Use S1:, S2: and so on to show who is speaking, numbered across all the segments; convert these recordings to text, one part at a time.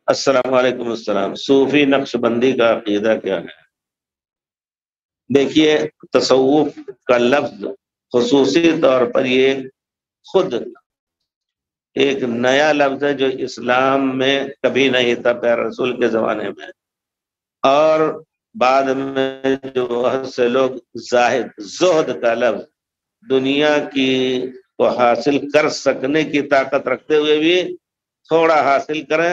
S1: السلام علیکم السلام۔ صوفی نقش بندی کا عقیدہ کیا ہے؟ دیکھیے، تصوف کا لفظ خصوصی طور پر یہ خود ایک نیا لفظ ہے جو اسلام میں کبھی نہیں تھا پیارے رسول کے زمانے میں، اور بعد میں جو بہت سے لوگ زہد کا لفظ دنیا کی کو حاصل کر سکنے کی طاقت رکھتے ہوئے بھی تھوڑا حاصل کریں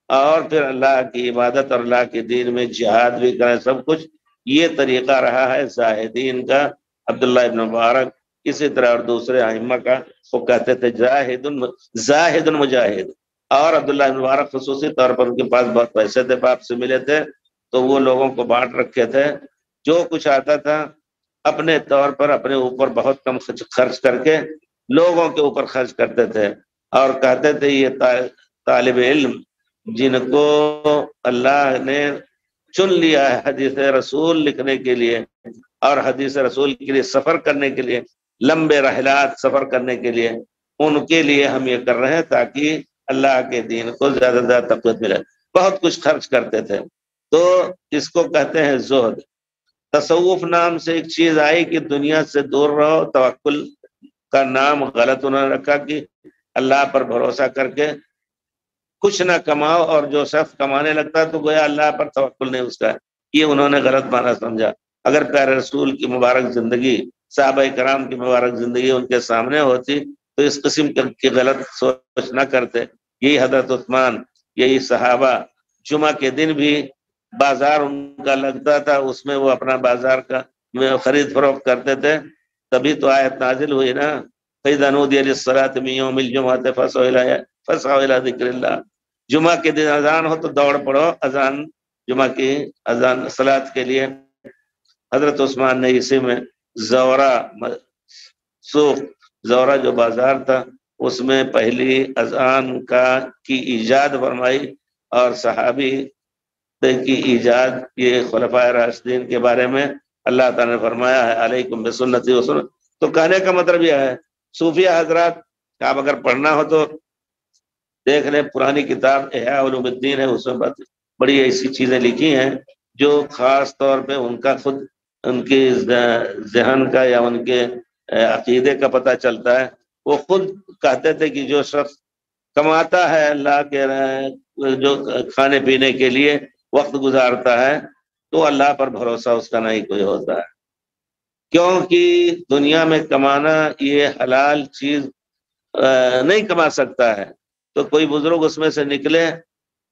S1: اور پھر اللہ کی عبادت اور اللہ کے دین میں جہاد بھی کریں، سب کچھ یہ طریقہ رہا ہے زاہدین کا۔ عبداللہ ابن مبارک اسی طرح اور دوسرے ائمہ کا، وہ کہتے تھے زاہد مجاہد۔ اور عبداللہ ابن مبارک خصوصی طور پر ان کے پاس بہت پیسے تھے، باپ سے ملے تھے، تو وہ لوگوں کو بانٹ رکھے تھے، جو کچھ آتا تھا اپنے طور پر اپنے اوپر بہت کم خرچ کر کے لوگوں کے اوپر خرچ کرتے تھے، اور کہتے تھے یہ طالب علم جن کو اللہ نے چن لیا ہے حدیث رسول لکھنے کے لیے اور حدیث رسول کے لیے سفر کرنے کے لیے، لمبے رحلات سفر کرنے کے لیے، ان کے لیے ہم یہ کر رہے ہیں تاکہ اللہ کے دین کو زیادہ سے زیادہ تقویت ملے۔ بہت کچھ خرچ کرتے تھے، تو اس کو کہتے ہیں زہد۔ تصوف نام سے ایک چیز آئی کہ دنیا سے دور رہو، توکل کا نام غلط انہوں نے رکھا کہ اللہ پر بھروسہ کر کے کچھ نہ کماؤ، اور جو شخص کمانے لگتا ہے تو گویا اللہ پر توکل نہیں اس کا ہے، یہ انہوں نے غلط معنی سمجھا۔ اگر پیارے رسول کی مبارک زندگی، صحابہ کرام کی مبارک زندگی ان کے سامنے ہوتی تو اس قسم کی غلط سوچ نہ کرتے۔ یہی حضرت عثمان، یہی صحابہ جمعہ کے دن بھی بازار ان کا لگتا تھا، اس میں وہ اپنا بازار کا خرید فروخت کرتے تھے، تبھی تو آیت نازل ہوئی نا، فَإِذَا نُودِيَ لِلصَّلَاةِ مِن يَوْمِ الْجُمْعَةِ فَاسْعَوْا إِلَىٰ ذِكْرِ اللَّهِ۔ جمعہ کے دن اذان ہو تو دوڑ پڑو اذان، جمعہ کی اذان صلاۃ کے لیے۔ حضرت عثمان نے اسی میں زورا جو بازار تھا اس میں پہلی اذان کی ایجاد فرمائی، اور صحابی کی ایجاد، یہ خلفائے راشدین کے بارے میں اللہ تعالیٰ نے فرمایا ہے علیکم بسنتی و سنت۔ تو کہنے کا مطلب یہ ہے صوفیہ حضرات، آپ اگر پڑھنا ہو تو دیکھ لیں، پرانی کتاب احیاء علوم الدین ہے، اس میں بڑی ایسی چیزیں لکھی ہیں جو خاص طور پہ ان کا خود ان کی ذہن کا یا ان کے عقیدے کا پتہ چلتا ہے۔ وہ خود کہتے تھے کہ جو شخص کماتا ہے اللہ کے جو کھانے پینے کے لیے وقت گزارتا ہے تو اللہ پر بھروسہ اس کا نہیں کوئی ہوتا ہے، کیونکہ دنیا میں کمانا یہ حلال چیز نہیں کما سکتا ہے۔ تو کوئی بزرگ اس میں سے نکلے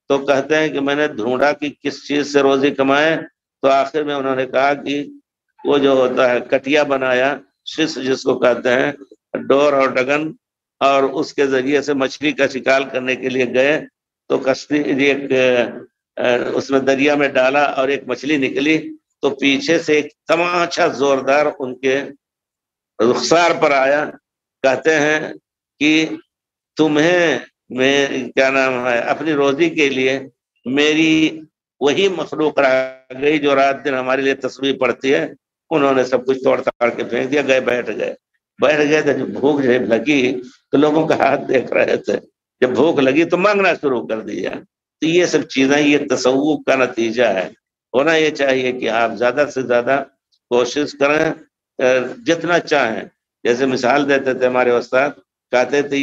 S1: تو کہتے ہیں کہ میں نے ڈھونڈا کہ کس چیز سے روزی کمائے، تو آخر میں انہوں نے کہا کہ وہ جو ہوتا ہے کٹیا بنایا، جس کو کہتے ہیں ڈور اور ڈگن، اور اس کے ذریعے سے مچھلی کا شکار کرنے کے لیے گئے تو کشتی ایک اس میں دریا میں ڈالا اور ایک مچھلی نکلی، تو پیچھے سے ایک تماچا زوردار ان کے رخسار پر آیا۔ کہتے ہیں کہ تمہیں میں کیا نام ہے اپنی روزی کے لیے میری وہی مخلوق رہ گئی جو رات دن ہمارے لیے تسبیح پڑھتی ہے۔ انہوں نے سب کچھ توڑ تاڑ کے پھینک دیا، بیٹھ گئے تو جب بھوک جب لگی تو لوگوں کا ہاتھ دیکھ رہے تھے، جب بھوک لگی تو مانگنا شروع کر دیا۔ تو یہ سب چیزیں یہ تصوف کا نتیجہ ہے۔ ہونا یہ چاہیے کہ آپ زیادہ سے زیادہ کوشش کریں، جتنا چاہیں۔ جیسے مثال دیتے تھے ہمارے استاد، کہتے تھے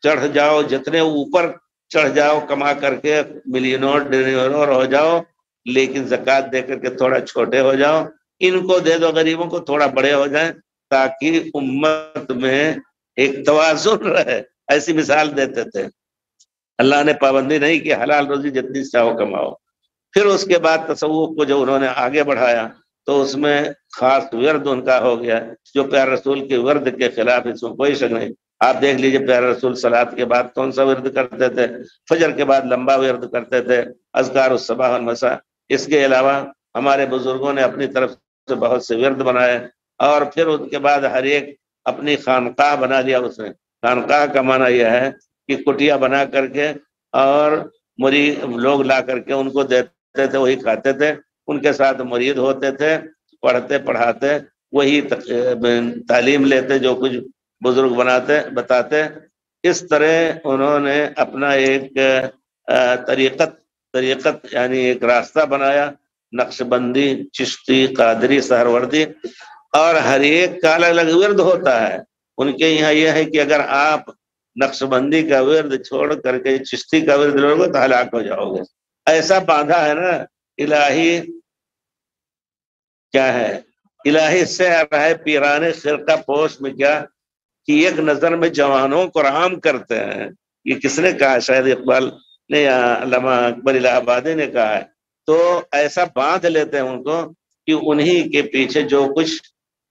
S1: چڑھ جاؤ، جتنے اوپر چڑھ جاؤ کما کر کے ملینور ہو جاؤ، لیکن زکوٰۃ دے کر کے تھوڑا چھوٹے ہو جاؤ، ان کو دے دو غریبوں کو، تھوڑا بڑے ہو جائیں تاکہ امت میں ایک توازن رہے۔ ایسی مثال دیتے تھے۔ اللہ نے پابندی نہیں کہ حلال روزی جتنی چاہو کماؤ۔ پھر اس کے بعد تصوف کو جو انہوں نے آگے بڑھایا تو اس میں خاص ورد ان کا ہو گیا جو پیارے رسول کے ورد کے خلاف، اس میں کوئی شک نہیں۔ آپ دیکھ لیجئے پیارے رسول صلاۃ کے بعد کون سا ورد کرتے تھے؟ فجر کے بعد لمبا ورد کرتے تھے، اذکار الصباح والمساء۔ اس کے علاوہ ہمارے بزرگوں نے اپنی طرف سے بہت سے ورد بنائے، اور پھر ان کے بعد ہر ایک اپنی خانقاہ بنا لیا۔ اس نے خانقاہ کا معنی یہ ہے کہ کٹیا بنا کر کے اور مرید لوگ لا کر کے ان کو دیتے تھے، وہی کھاتے تھے، ان کے ساتھ مرید ہوتے تھے، پڑھتے پڑھاتے وہی تعلیم لیتے جو کچھ بزرگ بتاتے۔ اس طرح انہوں نے اپنا ایک طریقت یعنی ایک راستہ بنایا، نقش بندی، چشتی، قادری، سہروردی، اور ہر ایک کا الگ الگ ورد ہوتا ہے۔ ان کے یہاں یہ ہے کہ اگر آپ نقش بندی کا ورد چھوڑ کر کے چشتی کا ورد لو گے تو ہلاک ہو جاؤ گے، ایسا باندھا ہے نا الہی، کیا ہے الہی سے ہے پیران خرقہ پوش میں کیا کہ ایک نظر میں جوانوں کو رام کرتے ہیں۔ یہ کس نے کہا؟ شاید اقبال نے یا علامہ اکبر الہ آبادی نے کہا ہے۔ تو ایسا باندھ لیتے ہیں ان کو کہ انہی کے پیچھے جو کچھ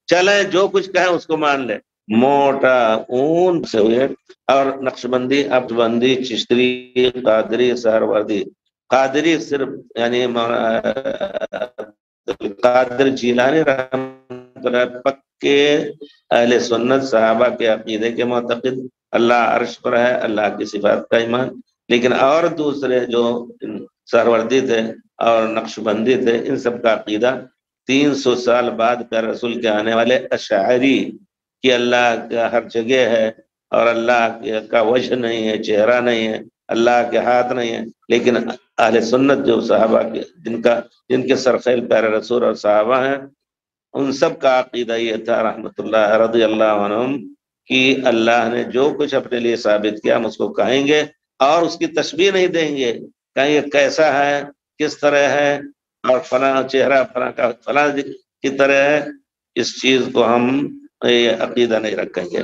S1: چلے، جو کچھ کہیں اس کو مان لے، موٹا اون سے ہوئے۔ اور نقش بندی، عبد بندی، چشتی، قادری، سہروردی۔ قادری صرف یعنی قادر جیلانی رحمۃ اللہ پکے اہل سنت صحابہ کے عقیدے کے معتقد، اللہ عرش پر ہے، اللہ کی صفات کا ایمان۔ لیکن اور دوسرے جو سہروردی تھے اور نقش بندی تھے، ان سب کا عقیدہ 300 سال بعد پیارے رسول کے آنے والے اشاعری کہ اللہ کا ہر جگہ ہے اور اللہ کا وجہ نہیں ہے، چہرہ نہیں ہے، اللہ کے ہاتھ نہیں ہے۔ لیکن اہل سنت جو صحابہ کے جن کے سرخیل پیارے رسول اور صحابہ ہیں، ان سب کا عقیدہ یہ تھا رحمت اللہ رضی اللہ عنہم کہ اللہ نے جو کچھ اپنے لیے ثابت کیا ہم اس کو کہیں گے اور اس کی تشبیہ نہیں دیں گے، کہیں یہ کیسا ہے، کس طرح ہے، اور فلاں چہرہ فلاں کا فلاں کی طرح ہے، اس چیز کو ہم یہ عقیدہ نہیں رکھیں گے۔